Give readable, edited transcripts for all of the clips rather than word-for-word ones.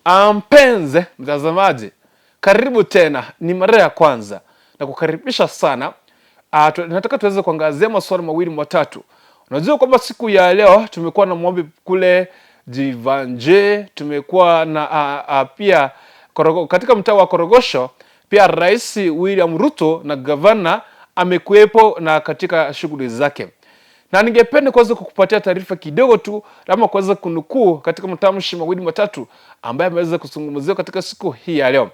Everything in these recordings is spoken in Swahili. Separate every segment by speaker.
Speaker 1: Mpenzi mtazamaji, karibu tena. Ni mara ya kwanza na kukaribisha sana. Nataka tuweze kuangazia maswali mawili matatu. Unajua kwamba siku ya leo tumekuwa na maombi kule Jivanje, tumekuwa na pia katika mtaa wa Korogosho, pia Rais William Ruto na gavana amekuepo na katika shughuli zake. Na ningependa kuweza kukupatia taarifa kidogo tu ama kuweza kunukuu katika matamshi mawili matatu ambaye ameweza kuzungumziwa katika siku hii ya leo.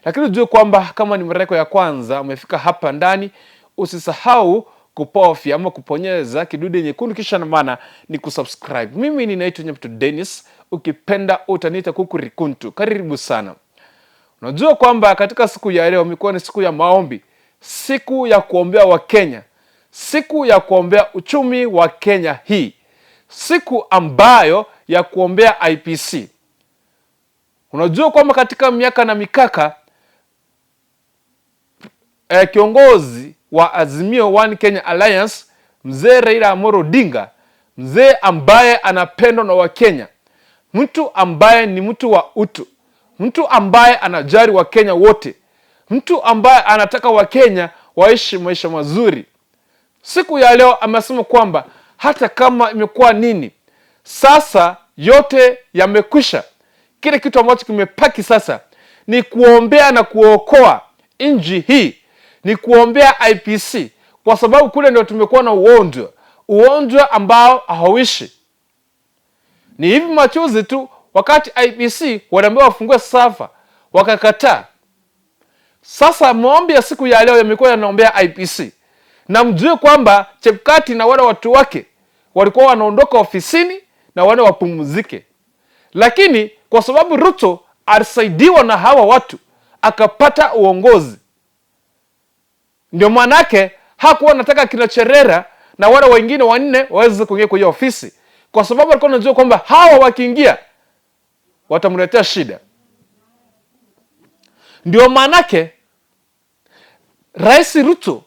Speaker 1: Lakini ujue kwamba kama ni mara yako ya kwanza umefika hapa ndani, usisahau kupofya ama kuponyeza kidude nyekundu kisha na maana ni kusubscribe. Mimi ninaitwa Nyapto Dennis, ukipenda utaniita Kuku Rikuntu. Karibu sana. Unajua kwamba katika siku ya leo imekuwa ni siku ya maombi, siku ya kuombea Wakenya, siku ya kuombea uchumi wa Kenya hii, siku ambayo ya kuombea IPC. Unajua kwamba katika miaka na mikaka kiongozi wa Azimio One Kenya Alliance, mzee Raila Amolo Odinga, mzee ambaye anapendwa na Wakenya, mtu ambaye ni mtu wa utu, mtu ambaye anajali Wakenya wote, mtu ambaye anataka Wakenya waishi maisha mazuri. Siku ya leo amesema kwamba hata kama imekuwa nini, sasa yote yamekwisha. Kile kitu ambacho kimepaki sasa ni kuombea na kuokoa nchi hii, ni kuombea IPC, kwa sababu kule ndio tumekuwa na ugonjwa ambao hauishi. Ni hivi machuzi tu wakati IPC wanaambiwa wafungue safa wakakataa. Sasa maombi ya siku ya leo yamekuwa yanaombea IPC. Na mjue kwamba Chebukati na wale watu wake walikuwa wanaondoka ofisini na wale wapumzike. Lakini kwa sababu Ruto alisaidiwa na hawa watu akapata uongozi, ndio manake hakuwa anataka kina Cherera na wale wengine wanne waweze kuingia kwenye ofisi, kwa sababu alikuwa anajua kwamba hawa wakiingia watamletea shida. Ndio manake Rais Ruto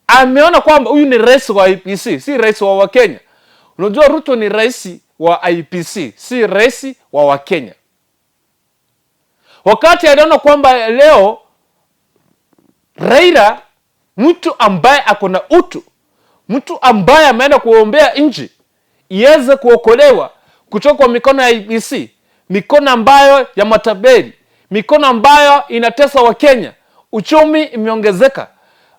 Speaker 1: ameona kwamba huyu ni rais wa IPC, si rais wa Wakenya. Unajua Ruto ni rais wa IPC, si rais wa Wakenya. Wakati aliona kwamba leo Raila, mtu ambaye ako na utu, mtu ambaye ameenda kuombea nchi iweze kuokolewa kutoka kwa mikono ya IPC, mikono ambayo ya matabeli, mikono ambayo inatesa Wakenya, uchumi imeongezeka,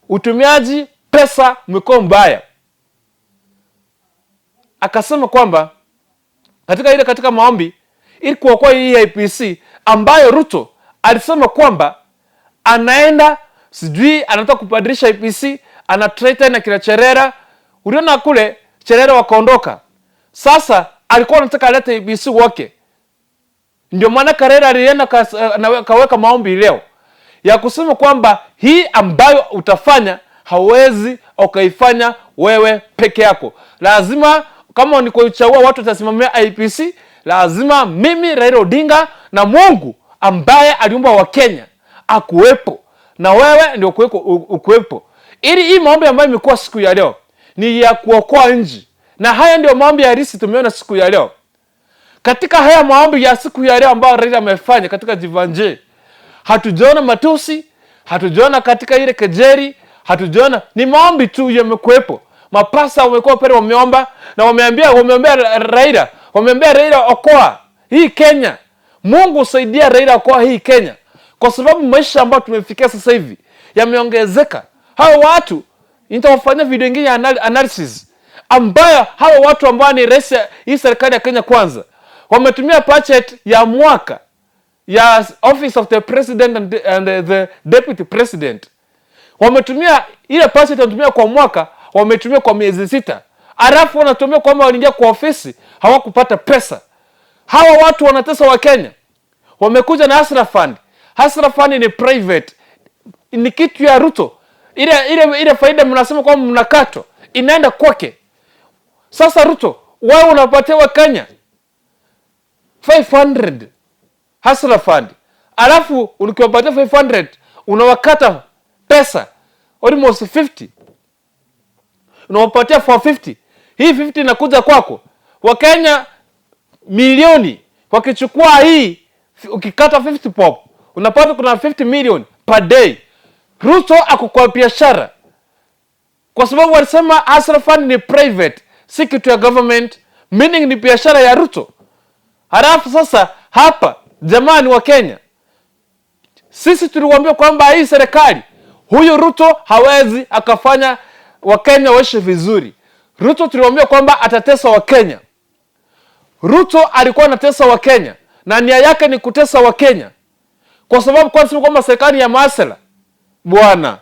Speaker 1: utumiaji pesa umekuwa mbaya. Akasema kwamba katika maombi ili kuokoa hii IPC ambayo Ruto alisema kwamba anaenda sijui anataka kubadilisha IPC, ana traitor na kila Cherera. Uliona kule Cherera wakaondoka. Sasa alikuwa anataka alete IPC wake. Ndio maana Karera alienda kaweka maombi leo ya kusema kwamba hii ambayo utafanya hauwezi ukaifanya wewe peke yako. Lazima kama ni kuchagua watu watasimamia IPC, lazima mimi Raila Odinga na Mungu ambaye aliumba Wakenya akuwepo na wewe ndio ukuwepo. Ili hii maombi ambayo imekuwa siku ya leo ni ya kuokoa nchi. Na haya ndio maombi ya halisi tumeona siku ya leo. Katika haya maombi ya siku ya leo ambayo Raila amefanya katika Jivanje, hatujaona matusi, hatujaona katika ile kejeri, hatujaona, ni maombi tu yamekuepo. Mapasa wamekuwa pale wameomba na wameambia Raila okoa hii Kenya. Mungu usaidia Raila okoa hii Kenya. Kwa sababu maisha ambayo tumefikia sasa hivi yameongezeka. Hao watu nitawafanyia video nyingine ya analysis ambayo hao watu ambao ni rais hii serikali ya Kenya kwanza wametumia budget ya mwaka ya office of the president and the deputy president. Wametumia ile budget wanatumia kwa mwaka, wametumia kwa miezi 6. Alafu wanatumia kwamba waliingia kwa ofisi hawakupata pesa. Hawa watu wanatesa wa Kenya. Wamekuja na Hasra Fund. Hasra Fund ni private. Ni kitu ya Ruto. Ile faida mnasema kwamba mnakato inaenda kwake. Sasa Ruto, wewe unapatia wa Kenya 500 Hasra Fund. Alafu ukiwapatia 500 unawakata pesa almost 50. Unawapatia 450. Hii 50 inakuja kwako. Wakenya milioni Wakichukua hii, ukikata 50 pop, unapata kuna 50 million per day. Ruto ako kwa biashara. Kwa sababu walisema Hustler Fund ni private, si kitu ya government, meaning ni biashara ya Ruto. Halafu sasa hapa jamani wa Kenya, sisi tuliwaambia kwamba hii serikali, huyu Ruto hawezi akafanya Wakenya waishi vizuri. Ruto tuliwaambia kwamba atatesa Wakenya. Ruto alikuwa anatesa Wakenya na nia yake ni kutesa Wakenya. Kwa sababu kwa sababu kwamba serikali ya Masela, bwana,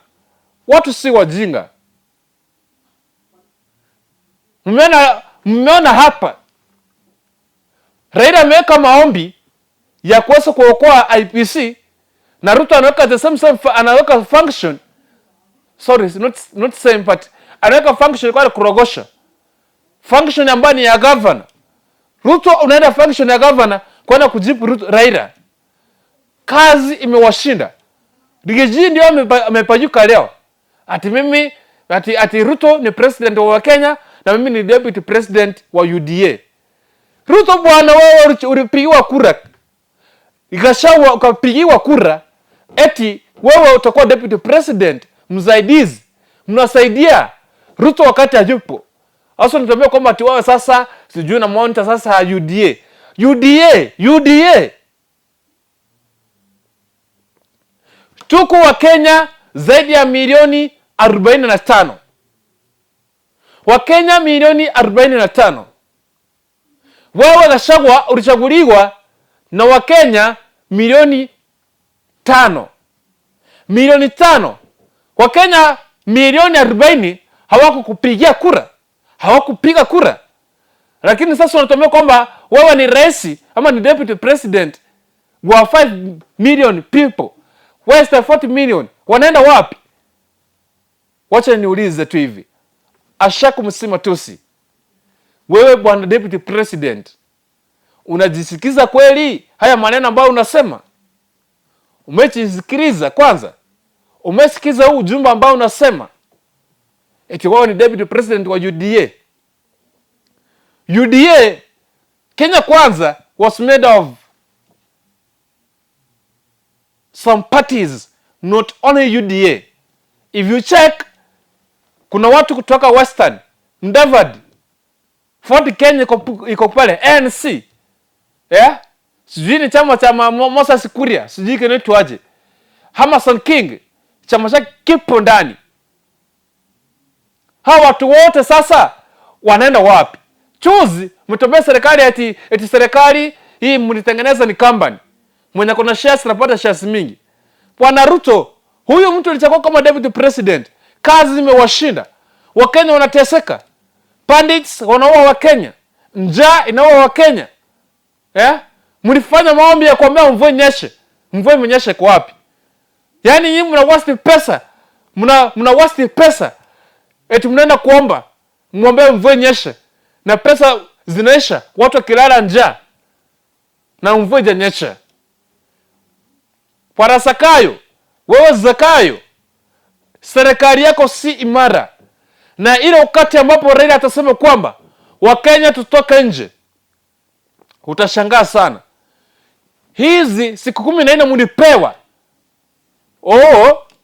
Speaker 1: watu si wajinga. Mmeona hapa Raila ameweka maombi ya kuweza kuokoa IPC na Ruto anaweka the same anaweka function, sorry not same but anaweka function kwa kurogosha function ambayo ni ya governor. Ruto unaenda function ya governor kwenda kujibu Raila. Kazi imewashinda. Rigiji ndio amepajuka leo. Ati mimi ati Ruto ni president wa Kenya na mimi ni deputy president wa UDA. Ruto bwana, wewe ulipigiwa kura. Ikashawa ukapigiwa kura eti wewe utakuwa deputy president msaidizi. Mnasaidia Ruto wakati hayupo. Hasa nitamwambia kwamba ati wewe sasa sijui na monitor sasa UDA. UDA. Tuko wa Kenya zaidi ya milioni 45. Wa Kenya milioni 45. Wewe Gachagua ulichaguliwa na wa Kenya milioni 5. Milioni 5. Wa Kenya milioni 40 hawakukupigia kura. Hawakupiga kura. Lakini sasa unatuambia kwamba wewe ni rais ama ni deputy president wa 5 million people. Where is the 40 million? Wanaenda wapi? Wacha niulize tu hivi. Ashaku msima tusi. Wewe bwana deputy president, unajisikiza kweli haya maneno ambayo unasema? Umejisikiliza kwanza? Umesikiza huu ujumbe ambao unasema eti wewe ni deputy president wa UDA? UDA Kenya Kwanza was made of some parties, not only UDA. If you check, kuna watu kutoka Western, Mdavadi, Ford Kenya iko pale, ANC. Yeah? Sijui ni chama cha Moses Kuria, sijui kinaitwa aje. Hamilton King, chama chake kipo ndani. Hawa watu wote sasa wanaenda wapi? Chuzi mtobea serikali eti serikali hii mlitengeneza ni company. Mwenye kuna shares napata shares mingi. Bwana Ruto, huyu mtu alichagua kama deputy president. Kazi zimewashinda. Wakenya wanateseka. Bandits wanaua Wakenya. Njaa inaua Wakenya. Mlifanya maombi ya kuombea mvua inyeshe. Mvua imenyesha kwa wapi? Yaani nyinyi mna waste pesa. Mna waste pesa. Eti mnaenda kuomba muombe mvua inyeshe. Na pesa zinaisha, watu wakilala njaa. Na mvua haijanyesha. Para Zakayo, wewe Zakayo, serikali yako si imara. Na ile wakati ambapo Raila atasema kwamba Wakenya tutoke nje, utashangaa sana. Hizi siku 14 mlipewa.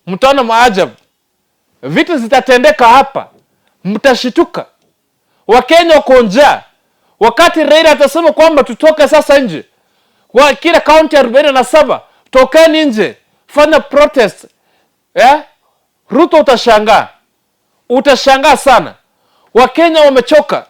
Speaker 1: Mtaona maajabu. Vitu zitatendeka hapa. Mtashituka. Wakenya wako njaa. Wakati Raila atasema kwamba tutoke sasa nje, kwa kila kaunti 47 tokeni nje, fanya protest. Ruto utashangaa. Utashangaa sana. Wakenya wamechoka.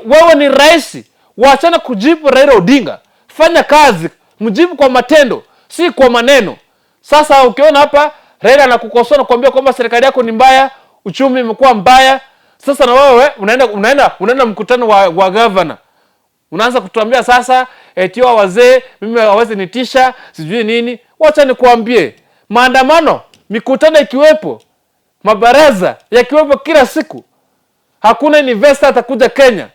Speaker 1: Wewe ni rais, waachana kujibu Raila Odinga. Fanya kazi, mjibu kwa matendo, si kwa maneno. Sasa ukiona hapa Raila anakukosoa na kuambia kwamba serikali yako ni mbaya, uchumi umekuwa mbaya. Sasa na wewe unaenda mkutano wa governor. Unaanza kutuambia sasa etiwa wazee mimi hawezi nitisha, sijui nini. Wacha nikuambie, maandamano, mikutano ikiwepo, mabaraza yakiwepo kila siku, hakuna investor atakuja Kenya.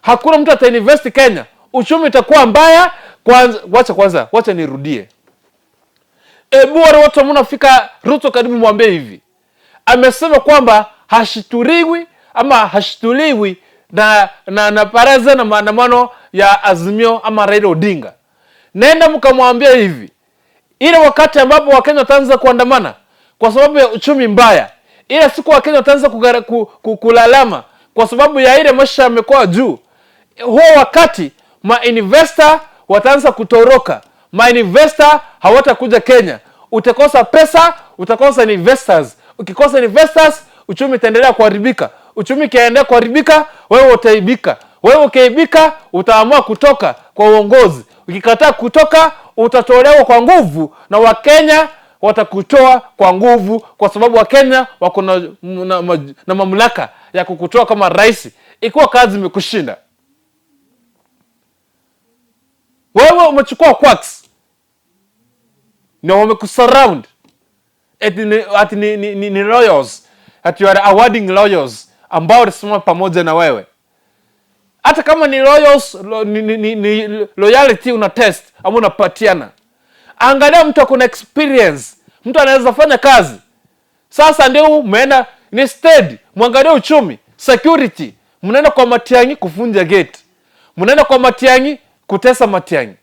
Speaker 1: Hakuna mtu atainvest Kenya. Uchumi utakuwa mbaya. Wacha nirudie. Wale watu mnafika Ruto karibu mwambie hivi. Amesema kwamba hashituliwi na pareza na maandamano ya Azimio ama Raila Odinga. Nenda mkamwambia hivi, ile wakati ambapo Wakenya wataanza kuandamana kwa sababu ya uchumi mbaya, ile siku Wakenya wataanza kulalama kwa sababu ya ile maisha yamekuwa juu, huo wakati ma-investor wataanza kutoroka. Ma-investor hawatakuja Kenya. Utakosa pesa, utakosa investors. Ukikosa investors, uchumi utaendelea kuharibika. Uchumi kiendelea kuharibika, wewe utaibika. Wewe ukiibika, utaamua kutoka kwa uongozi. Ukikataa kutoka, utatolewa kwa nguvu, na Wakenya watakutoa kwa nguvu, kwa sababu Wakenya wako na mamlaka ya kukutoa kama rais ikiwa kazi imekushinda. Wewe umechukua quacks na wamekusurround at ni lawyers, at you are awarding lawyers ambao wanasimama pamoja na wewe. Hata kama ni lawyers, ni loyalty una test ama unapatiana. Angalia mtu akona experience, mtu anaweza fanya kazi. Sasa ndio umeenda ni steady, mwangalie uchumi, security. Mnaenda kwa Matiang'i kufunja gate, mnaenda kwa Matiang'i kutesa Matiang'i.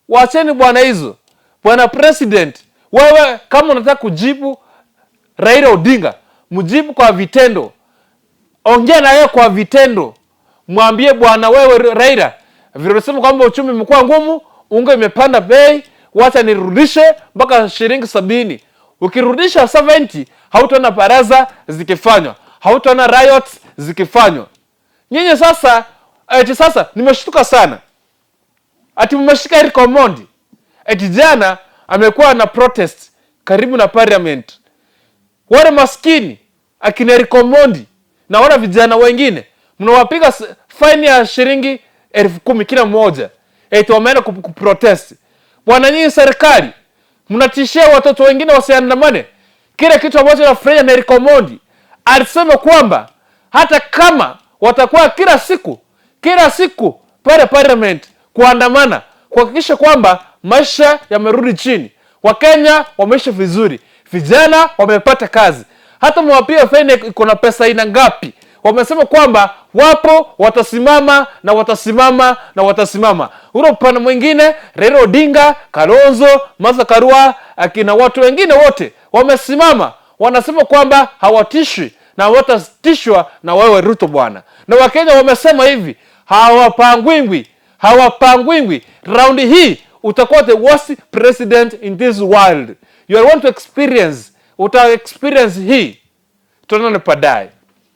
Speaker 1: Waacheni bwana hizo. Bwana president, wewe kama unataka kujibu Raila Odinga, mjibu kwa vitendo. Ongea na yeye kwa vitendo. Mwambie bwana, wewe Raila, vile unasema kwamba uchumi umekuwa ngumu, unga imepanda bei, wacha nirudishe mpaka shilingi 70. Ukirudisha 70, hautaona baraza zikifanywa, hautaona riots zikifanywa. Nyinyi sasa nimeshtuka sana. Ati mmeshika Eric Omondi. Ati jana amekuwa na protest karibu na parliament. Wale maskini akina Eric Omondi na wale vijana wengine mnawapiga fine ya shilingi 10,000 kila mmoja. Eti wameenda kuprotest. Bwana, nyinyi serikali mnatishia watoto wengine wasiandamane. Kile kitu ambacho nafurahia na Eric Omondi, alisema kwamba hata kama watakuwa kila siku pale parliament kuandamana kuhakikisha kwamba maisha yamerudi chini, Wakenya wameishi vizuri, vijana wamepata kazi, hata mwapia faini iko na pesa ina ngapi, wamesema kwamba wapo watasimama na watasimama na watasimama. Ule upande mwingine Raila Odinga, Kalonzo, Martha Karua, akina watu wengine wote wamesimama, wanasema kwamba hawatishwi na watatishwa na wewe Ruto bwana. Na Wakenya wamesema hivi, hawapangwingwi. Round hii utakuwa the worst president in this world. You want to experience hii. Tunaona baadaye.